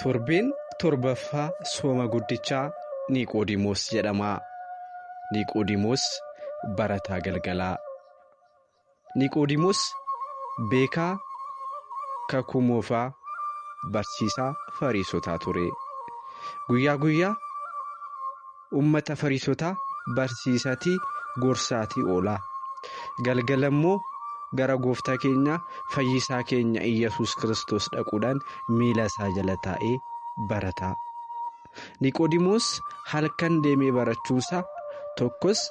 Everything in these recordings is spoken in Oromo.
Torbeen torbaffaa sooma guddichaa Niqoodimoos jedhama. Niqoodimoos barataa galgalaa. Niqoodimoos beekaa kakuu moofaa barsiisaa Fariisotaa ture. Guyyaa guyyaa uummata Fariisotaa barsiisatii gorsaatii oola. Galgala immoo gara gooftaa keenya fayyisaa keenya Iyyasuus Kiristoos dhaquudhaan miila isaa jala taa'ee barataa. Niqoodimoos halkan deemee barachuunsaa tokkos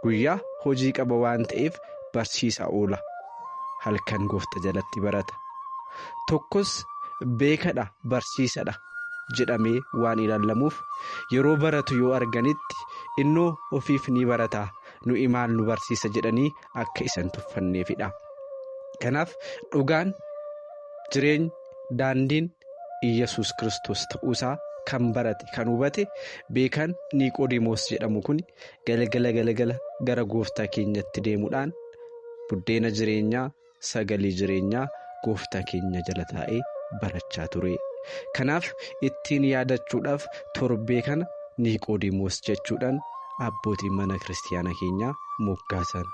guyyaa hojii qaba waan ta'eef barsiisaa oola. Halkan gooftaa jalatti barata. Tokkos beekadha barsiisadha jedhamee waan ilaalamuuf yeroo baratu yoo arganitti innoo ofiif ni barataa. Nu imaal nu barsiisa jedhanii akka isan tuffanneefidha. Kanaaf dhugaan jireenya daandiin Iyyasuus Kiristoos ta'uusaa kan barate kan hubate beekan Niqoodimoos jedhamu kun galgala gara gooftaa keenyatti deemuudhaan buddeena jireenyaa sagalee jireenyaa gooftaa keenya jala taa'ee barachaa ture. Kanaaf ittiin yaadachuudhaaf torbee kana Niqoodimoos jechuudhaan abbootiin mana kiristaanaa keenyaa moggaasan.